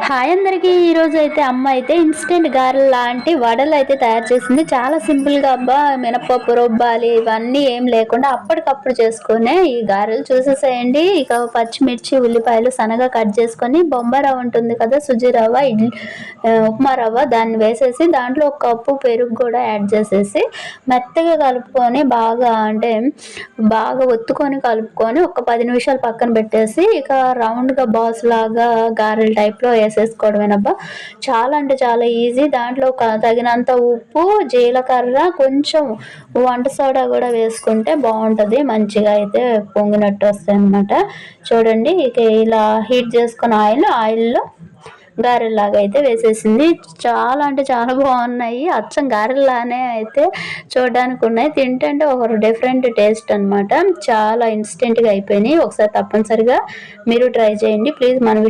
Hi అందరికీ. ఈరోజు అయితే అమ్మ అయితే ఇన్స్టెంట్ గారెలు లాంటి వడలు అయితే తయారు చేసింది. చాలా సింపుల్గా అబ్బా, మినపప్పు రుబ్బాలి ఇవన్నీ ఏం లేకుండా అప్పటికప్పుడు చేసుకునే ఈ గారెలు చూసేసేయండి. ఇక పచ్చిమిర్చి ఉల్లిపాయలు సన్నగా కట్ చేసుకొని బొంబాయి రవ్వ ఉంటుంది కదా, సుజీ రవ్వ, ఉప్మా రవ్వ, దాన్ని వేసేసి దాంట్లో ఒక కప్పు పెరుగు కూడా యాడ్ చేసేసి మెత్తగా కలుపుకొని బాగా ఒత్తుకొని కలుపుకొని ఒక 10 నిమిషాలు పక్కన పెట్టేసి ఇక రౌండ్గా బాల్స్ లాగా గారెల టైప్లో వేసేసుకోవడమేనబ్బా. చాలా అంటే చాలా ఈజీ. దాంట్లో తగినంత ఉప్పు, జీలకర్ర, కొంచెం వంట సోడా కూడా వేసుకుంటే బాగుంటుంది. మంచిగా అయితే పొంగినట్టు వస్తాయి అన్నమాట. చూడండి, ఇక ఇలా హీట్ చేసుకున్న ఆయిల్లో గారెల్లాగా అయితే వేసేసింది. చాలా అంటే చాలా బాగున్నాయి. అచ్చం గారెల్లానే అయితే చూడడానికి ఉన్నాయి. తింటే ఒక డిఫరెంట్ టేస్ట్ అనమాట. చాలా ఇన్స్టెంట్గా అయిపోయినాయి. ఒకసారి తప్పనిసరిగా మీరు ట్రై చేయండి ప్లీజ్. మన వీడియో